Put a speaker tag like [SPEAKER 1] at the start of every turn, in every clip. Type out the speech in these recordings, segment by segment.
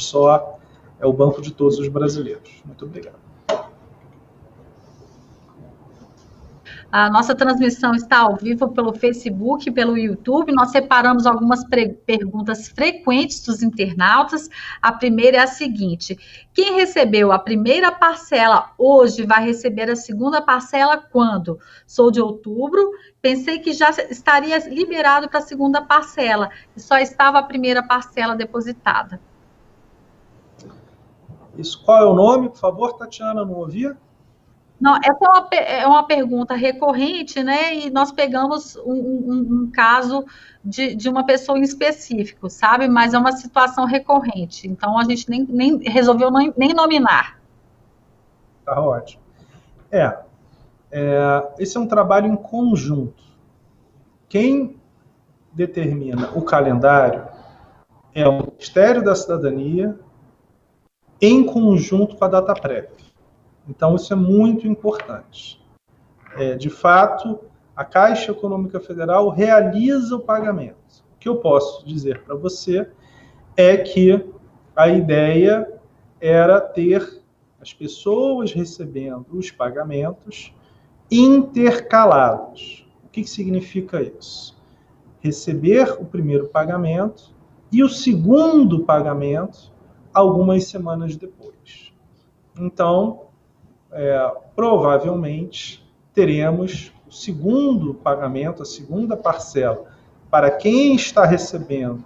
[SPEAKER 1] só é o banco de todos os brasileiros. Muito obrigado.
[SPEAKER 2] A nossa transmissão está ao vivo pelo Facebook, pelo YouTube. Nós separamos algumas perguntas frequentes dos internautas. A primeira é a seguinte: quem recebeu a primeira parcela hoje vai receber a segunda parcela quando? Sou de outubro, pensei que já estaria liberado para a segunda parcela e só estava a primeira parcela depositada.
[SPEAKER 1] Isso, qual é o nome, por favor, Tatiana? Não ouvia?
[SPEAKER 2] Não, essa é uma pergunta recorrente, né? E nós pegamos um caso de uma pessoa em específico, sabe? Mas é uma situação recorrente. Então, a gente nem resolveu nem nominar.
[SPEAKER 1] Tá ótimo. Esse é um trabalho em conjunto. Quem determina o calendário é o Ministério da Cidadania em conjunto com a Dataprev. Então, isso é muito importante. De fato, a Caixa Econômica Federal realiza o pagamento. O que eu posso dizer para você é que a ideia era ter as pessoas recebendo os pagamentos intercalados. O que significa isso? Receber o primeiro pagamento e o segundo pagamento algumas semanas depois. Então, provavelmente teremos o segundo pagamento, a segunda parcela, para quem está recebendo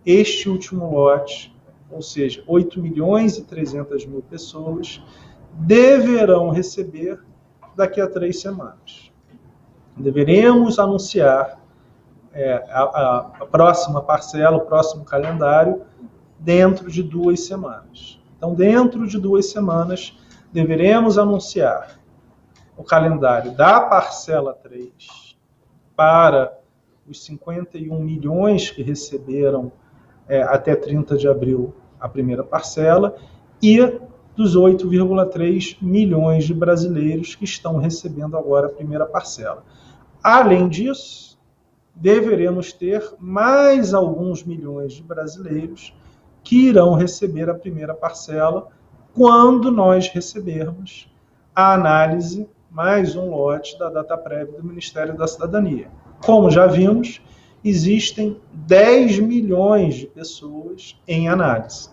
[SPEAKER 1] este último lote, ou seja, 8.300.000 pessoas, deverão receber daqui a 3 semanas. Deveremos anunciar a próxima parcela, o próximo calendário, dentro de 2 semanas. Então, dentro de 2 semanas, deveremos anunciar o calendário da parcela 3 para os 51 milhões que receberam até 30 de abril a primeira parcela e dos 8,3 milhões de brasileiros que estão recebendo agora a primeira parcela. Além disso, deveremos ter mais alguns milhões de brasileiros que irão receber a primeira parcela quando nós recebermos a análise, mais um lote da Dataprev do Ministério da Cidadania. Como já vimos, existem 10 milhões de pessoas em análise.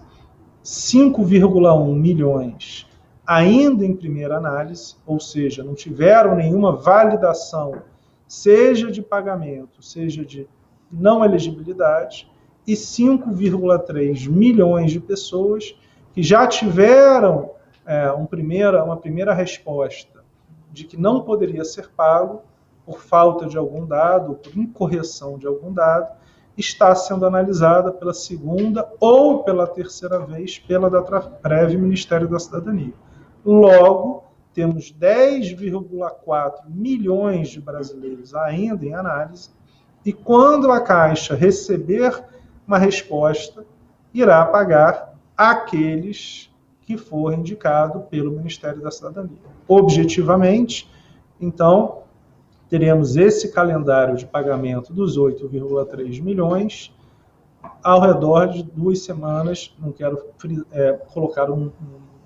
[SPEAKER 1] 5,1 milhões ainda em primeira análise, ou seja, não tiveram nenhuma validação, seja de pagamento, seja de não elegibilidade, e 5,3 milhões de pessoas que já tiveram uma primeira resposta de que não poderia ser pago por falta de algum dado, por incorreção de algum dado, está sendo analisada pela segunda ou pela terceira vez pela Dataprev Ministério da Cidadania. Logo, temos 10,4 milhões de brasileiros ainda em análise, e quando a Caixa receber uma resposta, irá pagar aqueles que for indicado pelo Ministério da Cidadania. Objetivamente, então, teremos esse calendário de pagamento dos 8,3 milhões ao redor de 2 semanas, não quero colocar um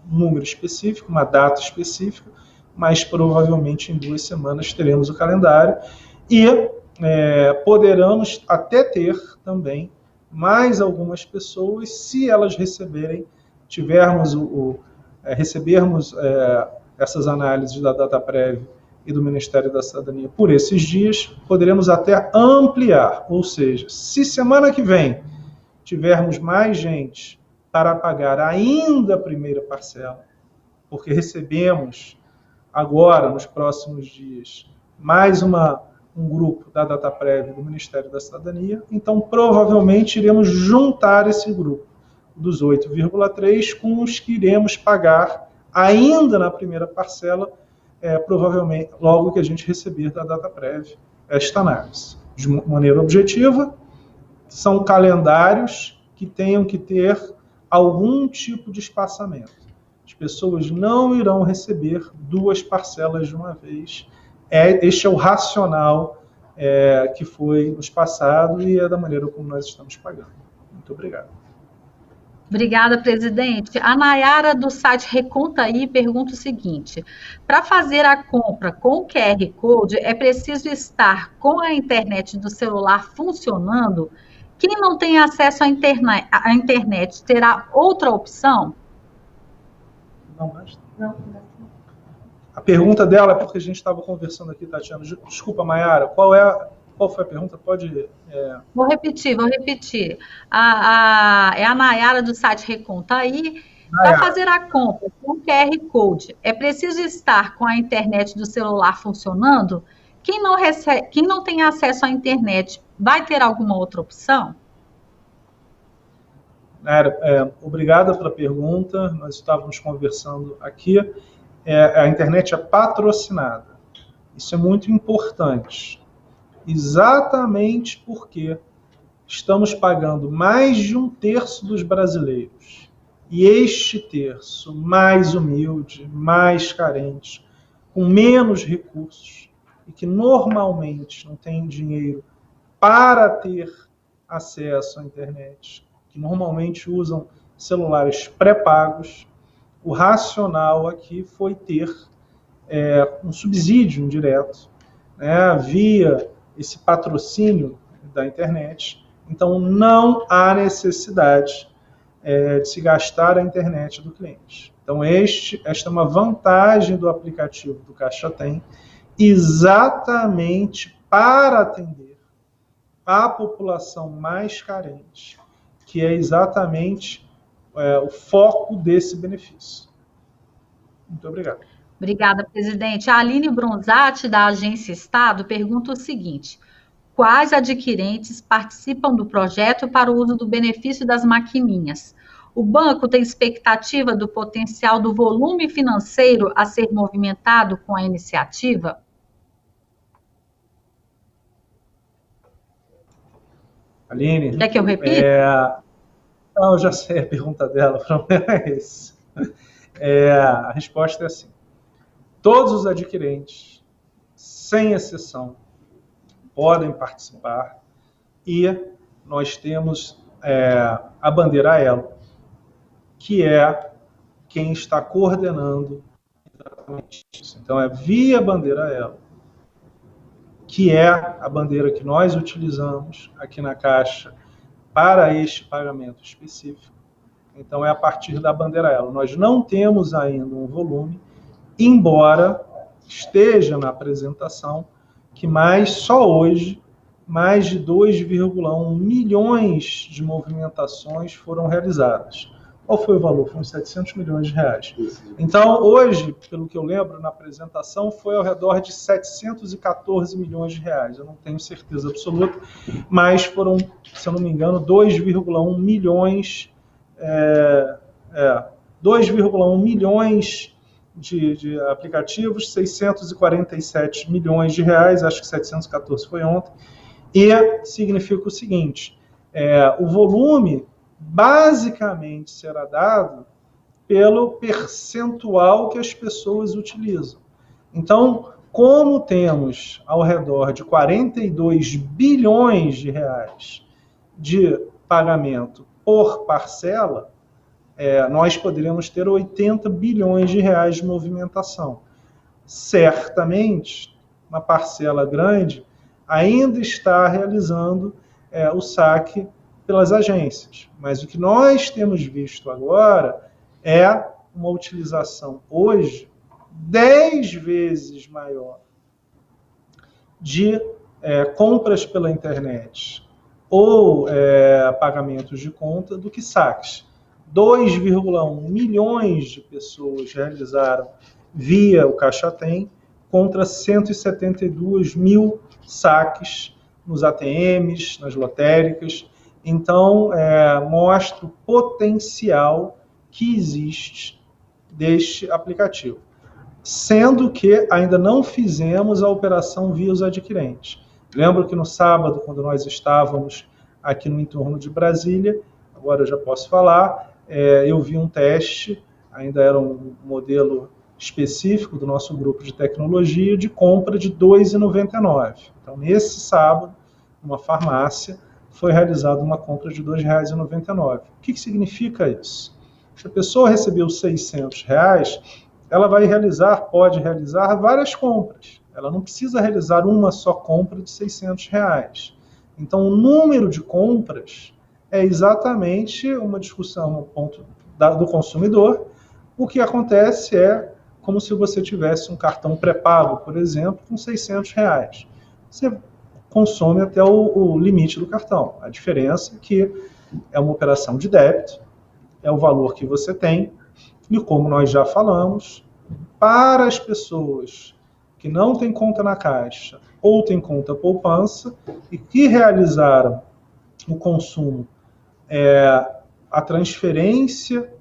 [SPEAKER 1] número específico, uma data específica, mas provavelmente em 2 semanas teremos o calendário e poderemos até ter também mais algumas pessoas, se elas recebermos essas análises da Dataprev e do Ministério da Cidadania por esses dias, poderemos até ampliar, ou seja, se semana que vem tivermos mais gente para pagar ainda a primeira parcela, porque recebemos agora, nos próximos dias, mais um grupo da Dataprev do Ministério da Cidadania, então provavelmente iremos juntar esse grupo dos 8,3 com os que iremos pagar ainda na primeira parcela, provavelmente logo que a gente receber da Dataprev esta análise. De maneira objetiva, são calendários que tenham que ter algum tipo de espaçamento. As pessoas não irão receber 2 parcelas de uma vez. Este é o racional que foi nos passado e é da maneira como nós estamos pagando. Muito obrigado.
[SPEAKER 2] Obrigada, presidente. A Nayara, do site Recontaí, pergunta o seguinte: para fazer a compra com o QR Code, é preciso estar com a internet do celular funcionando? Quem não tem acesso à internet terá outra opção?
[SPEAKER 1] Não basta. A pergunta dela é porque a gente estava conversando aqui, Tatiana. Desculpa, Mayara, qual foi a pergunta? Pode...
[SPEAKER 2] Vou repetir. É a Nayara do site Recontaí. Para fazer a compra com QR Code, é preciso estar com a internet do celular funcionando? Quem não tem acesso à internet, vai ter alguma outra opção?
[SPEAKER 1] Nayara, obrigada pela pergunta. Nós estávamos conversando aqui. A internet é patrocinada. Isso é muito importante. Exatamente porque estamos pagando mais de 1/3 dos brasileiros. E este terço mais humilde, mais carente, com menos recursos, e que normalmente não tem dinheiro para ter acesso à internet, que normalmente usam celulares pré-pagos, o racional aqui foi ter um subsídio indireto, né, via esse patrocínio da internet. Então, não há necessidade de se gastar a internet do cliente. Então, esta é uma vantagem do aplicativo do Caixa Tem, exatamente para atender a população mais carente, que é exatamente o foco desse benefício. Muito obrigado.
[SPEAKER 2] Obrigada, presidente. A Aline Bronzatti, da Agência Estado, pergunta o seguinte: quais adquirentes participam do projeto para o uso do benefício das maquininhas? O banco tem expectativa do potencial do volume financeiro a ser movimentado com a iniciativa?
[SPEAKER 1] Aline...
[SPEAKER 2] Quer que eu repita?
[SPEAKER 1] Não, eu já sei a pergunta dela, o problema é esse. A resposta é assim: todos os adquirentes, sem exceção, podem participar, e nós temos a bandeira Elo, que é quem está coordenando exatamente isso. Então, é via bandeira Elo, que é a bandeira que nós utilizamos aqui na Caixa para este pagamento específico. Então, é a partir da bandeira Elo. Nós não temos ainda um volume, embora esteja na apresentação que só hoje, mais de 2,1 milhões de movimentações foram realizadas. Qual foi o valor? Foi uns 700 milhões de reais. Então, hoje, pelo que eu lembro, na apresentação, foi ao redor de 714 milhões de reais. Eu não tenho certeza absoluta, mas foram, se eu não me engano, 2,1 milhões... 2,1 milhões de aplicativos, 647 milhões de reais, acho que 714 foi ontem, e significa o seguinte: o volume basicamente será dado pelo percentual que as pessoas utilizam. Então, como temos ao redor de 42 bilhões de reais de pagamento por parcela, nós poderíamos ter 80 bilhões de reais de movimentação. Certamente, uma parcela grande ainda está realizando o saque pelas agências. Mas o que nós temos visto agora é uma utilização hoje 10 vezes maior de compras pela internet ou pagamentos de conta do que saques. 2,1 milhões de pessoas realizaram via o Caixa Tem, contra 172 mil saques nos ATMs, nas lotéricas. Então, mostra o potencial que existe deste aplicativo. Sendo que ainda não fizemos a operação via os adquirentes. Lembro que no sábado, quando nós estávamos aqui no entorno de Brasília, agora eu já posso falar, eu vi um teste, ainda era um modelo específico do nosso grupo de tecnologia, de compra de R$ 2,99. Então, nesse sábado, numa farmácia, foi realizada uma compra de R$ 2,99. O que significa isso? Se a pessoa recebeu R$ 600, ela pode realizar várias compras. Ela não precisa realizar uma só compra de R$ 600. Então, o número de compras é exatamente uma discussão no ponto do consumidor. O que acontece é como se você tivesse um cartão pré-pago, por exemplo, com R$ 600. Você consome até o limite do cartão. A diferença é que é uma operação de débito, é o valor que você tem, e como nós já falamos, para as pessoas que não têm conta na Caixa ou têm conta poupança e que realizaram o consumo, a transferência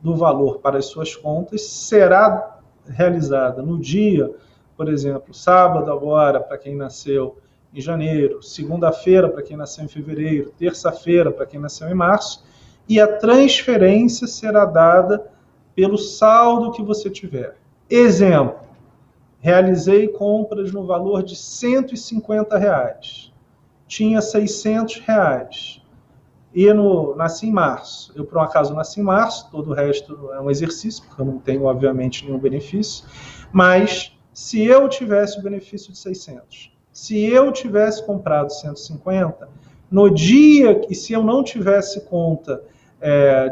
[SPEAKER 1] do valor para as suas contas será realizada no dia, por exemplo, sábado agora, para quem nasceu em janeiro, segunda-feira para quem nasceu em fevereiro, terça-feira para quem nasceu em março, e a transferência será dada pelo saldo que você tiver. Exemplo, realizei compras no valor de R$ 150. Tinha R$ 600. E nasci em março. Eu, por um acaso, nasci em março, todo o resto é um exercício, porque eu não tenho, obviamente, nenhum benefício. Mas, se eu tivesse o benefício de 600, se eu tivesse comprado 150, no dia, e se eu não tivesse conta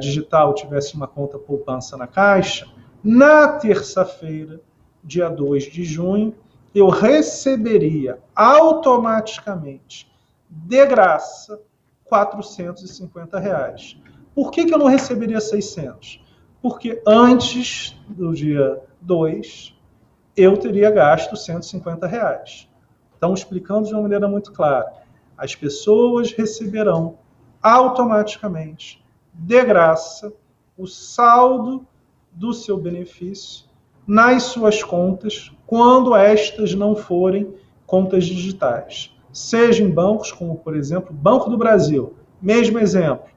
[SPEAKER 1] digital, tivesse uma conta poupança na Caixa, na terça-feira, dia 2 de junho, eu receberia automaticamente, de graça, R$ 450. Por que eu não receberia 600? Porque antes do dia 2, eu teria gasto R$ 150. Então, explicando de uma maneira muito clara, as pessoas receberão automaticamente, de graça, o saldo do seu benefício nas suas contas, quando estas não forem contas digitais. Seja em bancos, como, por exemplo, Banco do Brasil. Mesmo exemplo,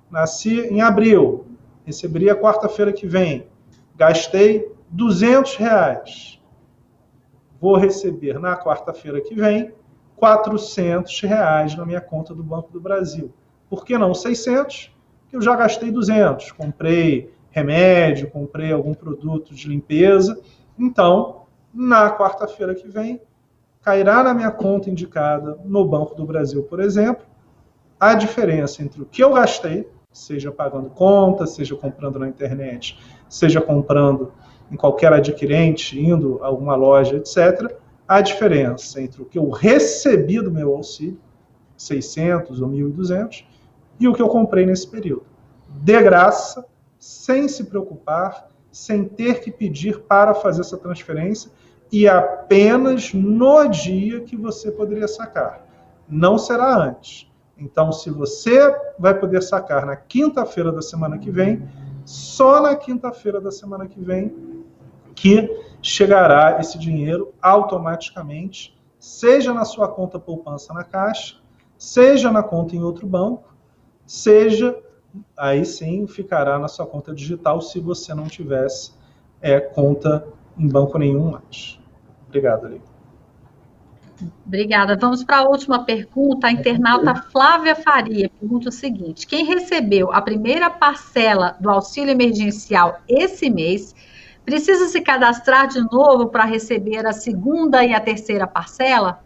[SPEAKER 1] nasci em abril, receberia quarta-feira que vem, gastei R$ 200. Vou receber na quarta-feira que vem R$ 400 na minha conta do Banco do Brasil. Por que não 600? Porque eu já gastei 200. Comprei remédio, comprei algum produto de limpeza. Então, na quarta-feira que vem, cairá na minha conta indicada no Banco do Brasil, por exemplo, a diferença entre o que eu gastei, seja pagando conta, seja comprando na internet, seja comprando em qualquer adquirente, indo a alguma loja, etc., a diferença entre o que eu recebi do meu auxílio, 600 ou 1.200, e o que eu comprei nesse período. De graça, sem se preocupar, sem ter que pedir para fazer essa transferência, e apenas no dia que você poderia sacar. Não será antes. Então, se você vai poder sacar na quinta-feira da semana que vem, só na quinta-feira da semana que vem que chegará esse dinheiro automaticamente, seja na sua conta poupança na Caixa, seja na conta em outro banco, seja, aí sim, ficará na sua conta digital se você não tivesse conta em banco nenhum mais. Obrigado, Ali.
[SPEAKER 2] Obrigada. Vamos para a última pergunta. A internauta Flávia Faria pergunta o seguinte: quem recebeu a primeira parcela do auxílio emergencial esse mês precisa se cadastrar de novo para receber a segunda e a terceira parcela?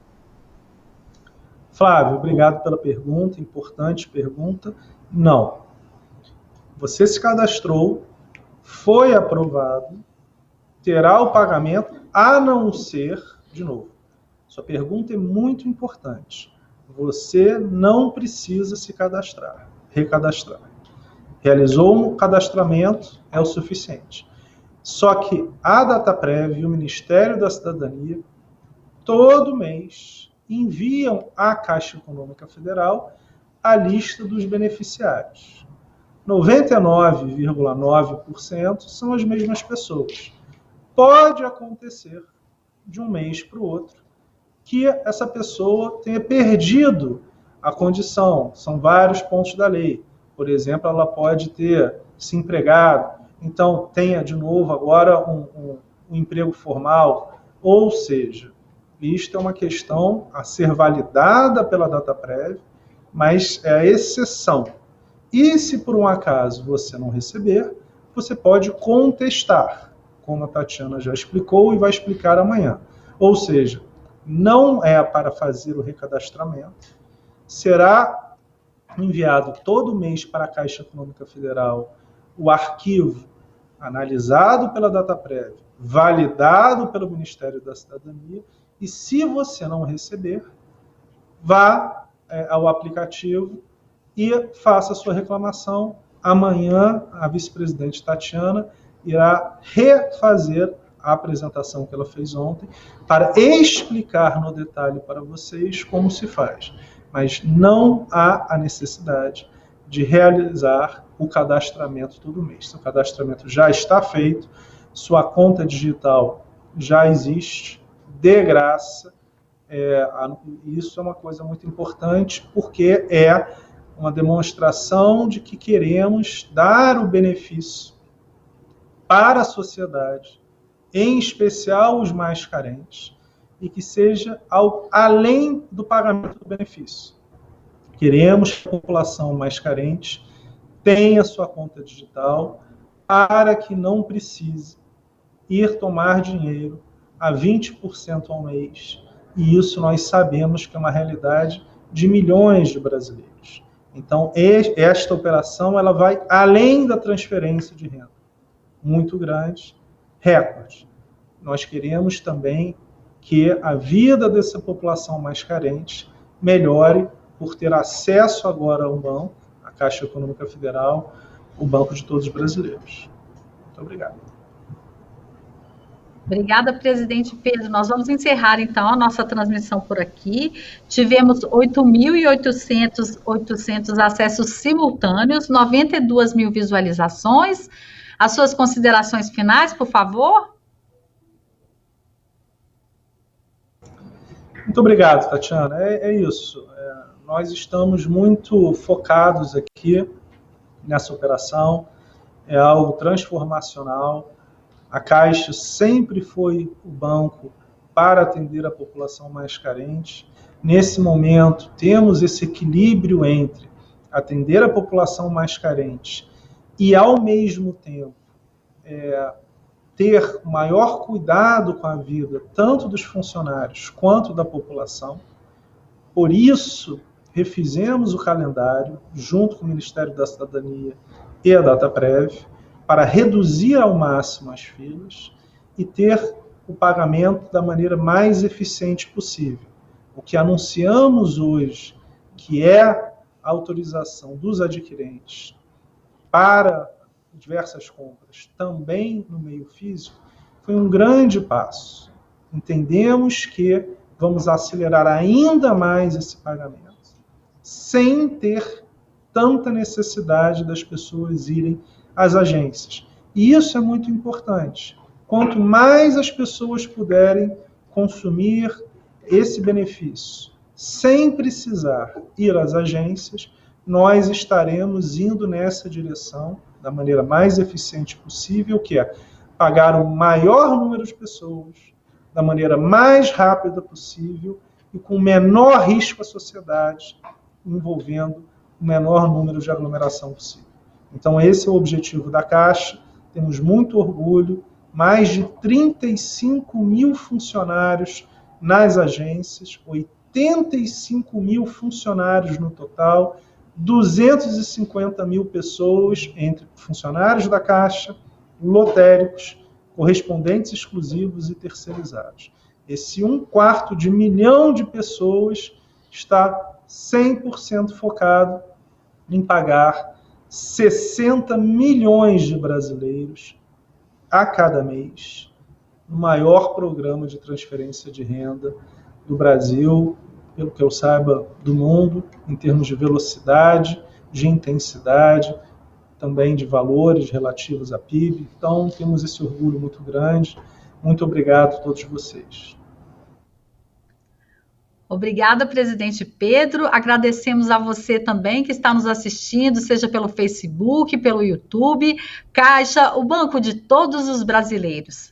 [SPEAKER 1] Flávio, obrigado pela pergunta, importante pergunta. Não. Você se cadastrou, foi aprovado, terá o pagamento, a não ser, de novo, sua pergunta é muito importante. Você não precisa se cadastrar, recadastrar. Realizou um cadastramento, é o suficiente. Só que a Dataprev e o Ministério da Cidadania, todo mês, enviam à Caixa Econômica Federal a lista dos beneficiários. 99,9% são as mesmas pessoas. Pode acontecer, de um mês para o outro, que essa pessoa tenha perdido a condição. São vários pontos da lei. Por exemplo, ela pode ter se empregado, então tenha de novo agora um emprego formal. Ou seja, isto é uma questão a ser validada pela Dataprev mas é a exceção. E se por um acaso você não receber, você pode contestar, como a Tatiana já explicou e vai explicar amanhã. Ou seja, não é para fazer o recadastramento, será enviado todo mês para a Caixa Econômica Federal o arquivo analisado pela Dataprev, validado pelo Ministério da Cidadania, e se você não receber, vá ao aplicativo e faça a sua reclamação. Amanhã, a vice-presidente Tatiana irá refazer a apresentação que ela fez ontem para explicar no detalhe para vocês como se faz. Mas não há a necessidade de realizar o cadastramento todo mês. Seu cadastramento já está feito, sua conta digital já existe, de graça. Isso é uma coisa muito importante, porque é uma demonstração de que queremos dar o benefício para a sociedade, em especial os mais carentes, e que seja além do pagamento do benefício. Queremos que a população mais carente tenha sua conta digital para que não precise ir tomar dinheiro a 20% ao mês. E isso nós sabemos que é uma realidade de milhões de brasileiros. Então, esta operação ela vai além da transferência de renda. Muito grande, recorde. Nós queremos também que a vida dessa população mais carente melhore por ter acesso agora ao banco, a Caixa Econômica Federal, o banco de todos os brasileiros. Muito obrigado.
[SPEAKER 2] Obrigada, presidente Pedro. Nós vamos encerrar, então, a nossa transmissão por aqui. Tivemos 8.800 acessos simultâneos, 92 mil visualizações. As suas considerações finais, por favor?
[SPEAKER 1] Muito obrigado, Tatiana. É isso. Nós estamos muito focados aqui nessa operação. É algo transformacional. A Caixa sempre foi o banco para atender a população mais carente. Nesse momento, temos esse equilíbrio entre atender a população mais carente e, ao mesmo tempo, ter maior cuidado com a vida, tanto dos funcionários quanto da população. Por isso, refizemos o calendário, junto com o Ministério da Cidadania e a Dataprev, para reduzir ao máximo as filas e ter o pagamento da maneira mais eficiente possível. O que anunciamos hoje, que é a autorização dos adquirentes para diversas compras, também no meio físico, foi um grande passo. Entendemos que vamos acelerar ainda mais esse pagamento, sem ter tanta necessidade das pessoas irem às agências. E isso é muito importante. Quanto mais as pessoas puderem consumir esse benefício sem precisar ir às agências, nós estaremos indo nessa direção da maneira mais eficiente possível, que é pagar o maior número de pessoas da maneira mais rápida possível e com o menor risco à sociedade, envolvendo o menor número de aglomeração possível. Então, esse é o objetivo da Caixa. Temos muito orgulho, mais de 35 mil funcionários nas agências, 85 mil funcionários no total, 250 mil pessoas entre funcionários da Caixa, lotéricos, correspondentes exclusivos e terceirizados. Esse 1/4 milhão de pessoas está 100% focado em pagar 60 milhões de brasileiros a cada mês, no maior programa de transferência de renda do Brasil, pelo que eu saiba, do mundo, em termos de velocidade, de intensidade, também de valores relativos à PIB. Então, temos esse orgulho muito grande. Muito obrigado a todos vocês.
[SPEAKER 2] Obrigada, presidente Pedro. Agradecemos a você também que está nos assistindo, seja pelo Facebook, pelo YouTube. Caixa, o banco de todos os brasileiros.